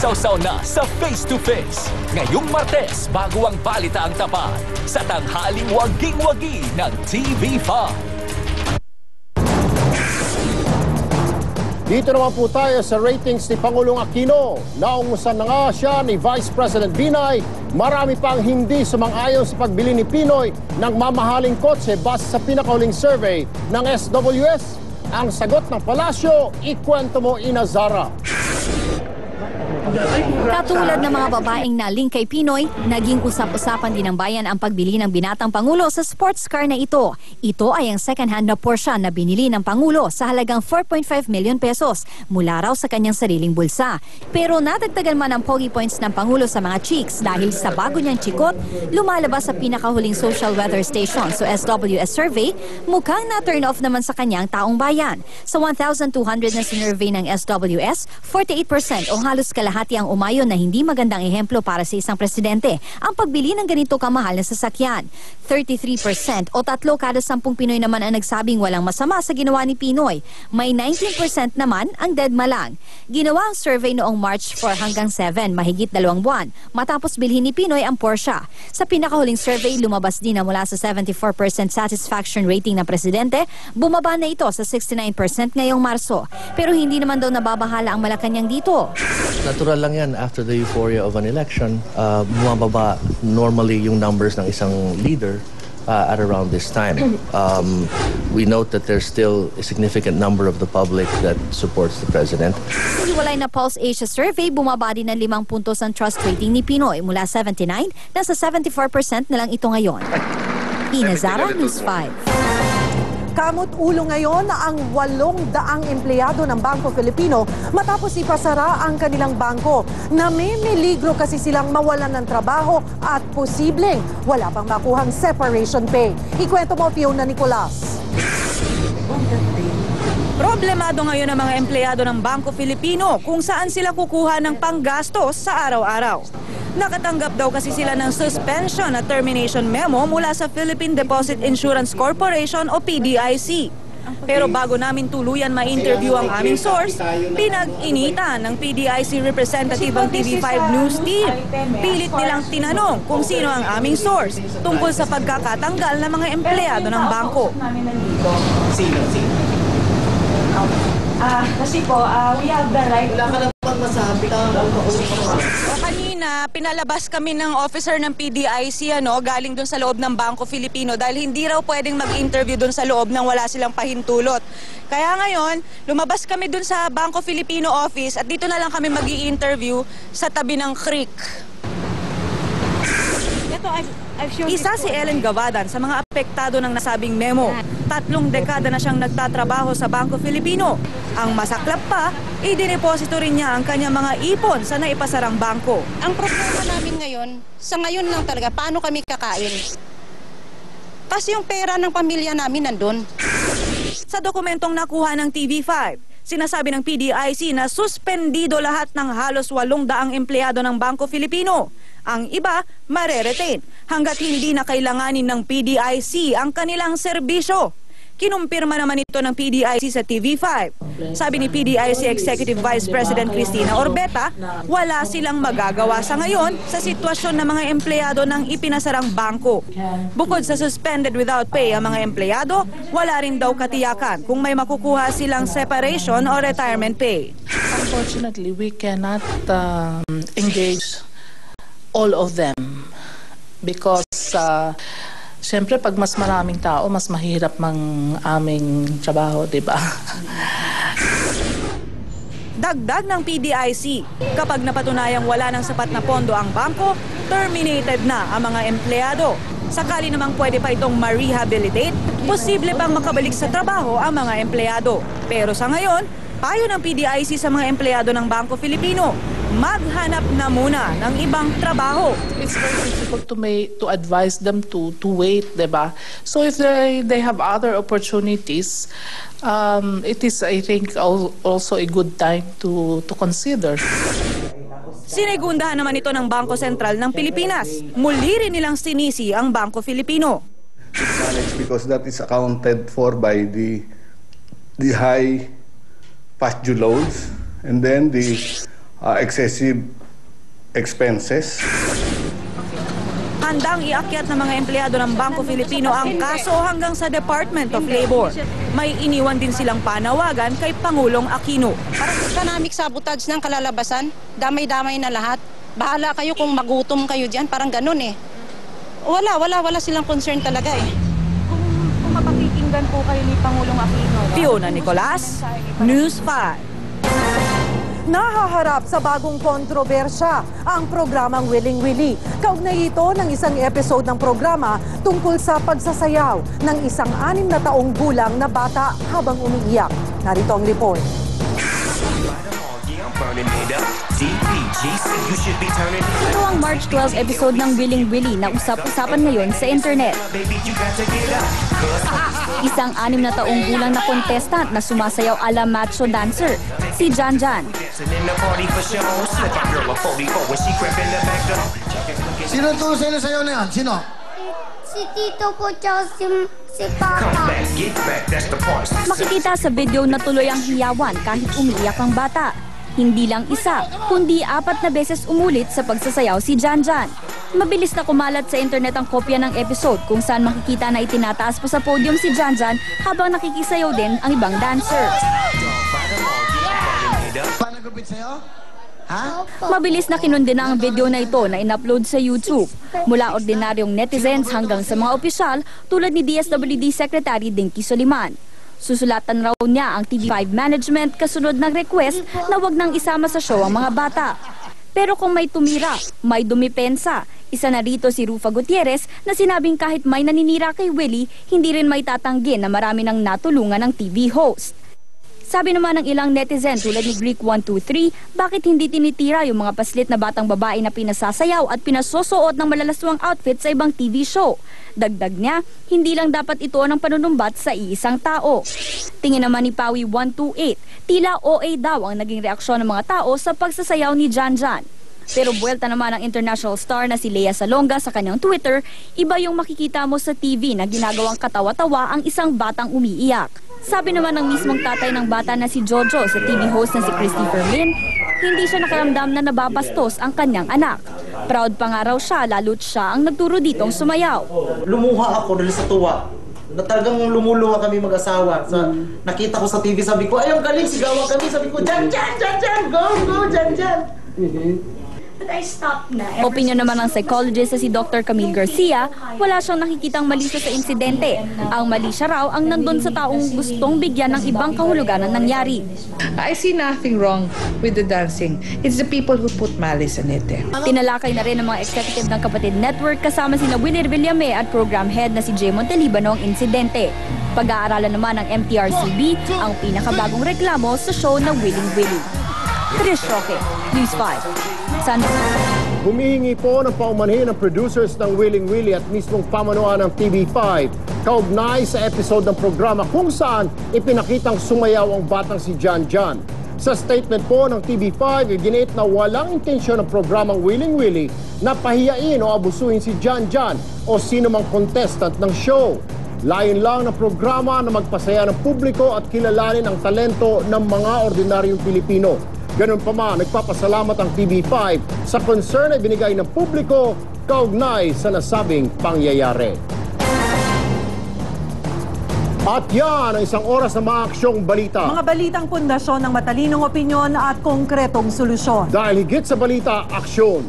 Sausaw na sa Face to Face. Ngayong Martes, bago ang balita ang tapat sa tanghaling waging-wagi ng TV5. Dito naman po tayo sa ratings ni Pangulong Aquino. Naungusan na nga siya ni Vice President Binay. Marami pang hindi sumang-ayon sa pagbili ni Pinoy ng mamahaling kotse base sa pinakahuling survey ng SWS. Ang sagot ng palasyo, ikwento mo, Inazara. Katulad ng mga babaeng naling kay Pinoy, naging usap-usapan din ng bayan ang pagbili ng binatang Pangulo sa sports car na ito. Ito ay ang second-hand na Porsche na binili ng Pangulo sa halagang 4.5 million pesos mula raw sa kanyang sariling bulsa. Pero nadagdagan man ang pogi points ng Pangulo sa mga chicks dahil sa bago niyang chikot, lumalabas sa pinakahuling social weather station so SWS survey, mukhang na-turn off naman sa kanyang taong bayan. Sa 1,200 na sinurvey ng SWS, 48% o halos kalahati ang umayon na hindi magandang ehemplo para sa isang presidente ang pagbili ng ganito kamahal na sasakyan. 33% o 3 kada 10 Pinoy naman ang nagsabing walang masama sa ginawa ni Pinoy. May 19% naman ang deadma lang. Ginawa ang survey noong March 4 hanggang 7, mahigit 2 buwan, matapos bilhin ni Pinoy ang Porsche. Sa pinakahuling survey, lumabas din na mula sa 74% satisfaction rating ng presidente, bumaba na ito sa 69% ngayong Marso. Pero hindi naman daw nababahala ang Malacanang dito. Natural lang yan after the euphoria of an election. Bumababa normally yung numbers ng isang leader at around this time. We note that there's still a significant number of the public that supports the president. Sa hiwalay na Pulse Asia survey, bumaba din ng 5 puntos ang trust rating ni Pinoy mula 79 na sa 74% na lang ito ngayon. Inazara, News 5. Kamot ulo ngayon ang 800 empleyado ng Bangko Filipino matapos ipasara ang kanilang bangko. Namimiligro kasi silang mawalan ng trabaho at posibleng wala pang makuhang separation pay. Ikwento mo, Fiona Nicolas. Problemado ngayon ang mga empleyado ng Bangko Filipino kung saan sila kukuha ng panggastos sa araw-araw. Nakatanggap daw kasi sila ng suspension at termination memo mula sa Philippine Deposit Insurance Corporation o PDIC. Pero bago namin tuluyan ma-interview ang aming source, pinag-initan ng PDIC representative ang TV5 News team. Pilit nilang tinanong kung sino ang aming source tungkol sa pagkakatanggal ng mga empleyado ng bangko. Sino? Kasi po, we have the right. Wala ka na pang masabi. Kanina, pinalabas kami ng officer ng PDIC galing dun sa loob ng Bangko Filipino dahil hindi raw pwedeng mag-interview dun sa loob nang wala silang pahintulot. Kaya ngayon, lumabas kami dun sa Bangko Filipino office at dito na lang kami mag-i-interview sa tabi ng creek. Isa si Ellen Gavadan sa mga apektado ng nasabing memo. 3 dekada na siyang nagtatrabaho sa Bangko Filipino. Ang masaklap pa, idineposito rin niya ang kanyang mga ipon sa naipasarang bangko. Ang problema namin ngayon, sa ngayon lang talaga, paano kami kakain? Kasi yung pera ng pamilya namin nandun. Sa dokumentong nakuha ng TV5, sinasabi ng PDIC na suspendido lahat ng halos 800 empleyado ng Bangko Filipino. Ang iba, mareretain hanggat hindi na kailanganin ng PDIC ang kanilang serbisyo. Kinumpirma naman ito ng PDIC sa TV5. Sabi ni PDIC Executive Vice President Cristina Orbeta, wala silang magagawa sa ngayon sa sitwasyon ng mga empleyado ng ipinasarang bangko. Bukod sa suspended without pay ang mga empleyado, wala rin daw katiyakan kung may makukuha silang separation o retirement pay. Unfortunately, we cannot engage all of them because siyempre pag mas maraming tao, mas mahirap mang aming trabaho, di ba? Dagdag ng PDIC, kapag napatunayang wala ng sapat na pondo ang bangko, terminated na ang mga empleyado. Sakali namang pwede pa itong ma-rehabilitate, posible pang makabalik sa trabaho ang mga empleyado. Pero sa ngayon, payo ng PDIC sa mga empleyado ng Bangko Filipino, maghanap na muna ng ibang trabaho. It's very difficult to advise them to wait, diba? So if they have other opportunities, it is, I think, also a good time to consider. Sinegundahan naman ito ng Bangko Sentral ng Pilipinas. Muli rin nilang sinisi ang Bangko Filipino. Because that is accounted for by the high past due loads and then the excessive expenses. Handang iakyat ng mga empleyado ng Bangko Filipino ang kaso hanggang sa Department of Labor. May iniwan din silang panawagan kay Pangulong Aquino. Parang economic sabotage ng kalalabasan, damay-damay na lahat. Bahala kayo kung magutom kayo dyan, parang ganun eh. Wala silang concern talaga eh. Kung mapakikinggan po kayo ni Pangulong Aquino. Fiona Nicolas, News 5. Nahaharap sa bagong kontrobersya ang programang Willing Willie. Kaugnay ito ng isang episode ng programa tungkol sa pagsasayaw ng isang 6 na taong gulang na bata habang umiiyak. Narito ang report. Ito ang March 12 episode ng Willing Willie na usap-usapan ngayon sa internet. Isang 6 na taong gulang na contestant na sumasayaw ala macho dancer, si Jan Jan. Sino to sa sayaw na yan? Sino? Si Tito po tsaka si Papa. Makikita sa video na tuloy ang hiyawan kahit umiiyak ang bata. Hindi lang isa, kundi 4 na beses umulit sa pagsasayaw si Jan Jan. Mabilis na kumalat sa internet ang kopya ng episode kung saan makikita na itinataas pa sa podium si Jan Jan habang nakikisayaw din ang ibang dancers. Mabilis na kinundi na ang video na ito na in-upload sa YouTube. Mula ordinaryong netizens hanggang sa mga opisyal tulad ni DSWD Secretary Dinky Soliman. Susulatan raw niya ang TV5 management kasunod ng request na wag nang isama sa show ang mga bata. Pero kung may tumira, may dumipensa. Isa na rito si Rufa Gutierrez na sinabing kahit may naninira kay Willie, hindi rin may tatanggi na marami nang natulungan ng TV host. Sabi naman ng ilang netizen tulad ni Greek123, bakit hindi tinitira yung mga paslit na batang babae na pinasasayaw at pinasusuot ng malalaswang outfit sa ibang TV show? Dagdag niya, hindi lang dapat ito ng panunumbat sa iisang tao. Tingin naman ni Pawi128, tila OA daw ang naging reaksyon ng mga tao sa pagsasayaw ni Jan Jan. Pero buwelta naman ang international star na si Lea Salonga sa kanyang Twitter, iba yung makikita mo sa TV na ginagawang katawa-tawa ang isang batang umiiyak. Sabi naman ng mismong tatay ng bata na si Jojo sa TV host na si Christopher Lin, hindi siya nakaramdam na nababastos ang kanyang anak. Proud pa nga raw siya, lalo't siya ang nagturo ditong sumayaw. Lumuha ako dahil sa tuwa. Na talagang lumuluha kami mag-asawa. Nakita ko sa TV, sabi ko, ayong galing, sigawan kami. Sabi ko, Jan, Jan, Jan, Jan, go, Jan, Jan. But I stopped na. Opinyon naman ng psychologist na si Dr. Camille Garcia, wala siyang nakikitang mali sa insidente. Ang mali siya raw ang nandun sa taong gustong bigyan ng ibang kahulugan ang nangyari. I see nothing wrong with the dancing. It's the people who put malice in it. Tinalakay na rin ng mga executive ng Kapatid Network kasama sina Winnie Villame at program head na si Jay Montelibano ang insidente. Pag-aaralan naman ng MTRCB ang pinakabagong reklamo sa show na Willing Willie. Trish Roque, News 5. Humihingi po ng paumanhin ng producers ng Willing Willie at mismong pamanuan ng TV5 kaugnay sa episode ng programa kung saan ipinakitang sumayaw ang batang si Jan Jan. Sa statement po ng TV5, iginiit na walang intensyon ng programang Willing Willie na pahiyain o abusuhin si Jan Jan o sino mang contestant ng show. Layon lang ng programa na magpasaya ng publiko at kilalanin ang talento ng mga ordinaryong Pilipino. Ganun pa man, nagpapasalamat ang TV5 sa concern na binigay ng publiko kaugnay sa nasabing pangyayari. At yan ang isang oras na mga aksyong balita. Mga balitang pundasyon ng matalinong opinyon at konkretong solusyon. Dahil higit sa balita, aksyon.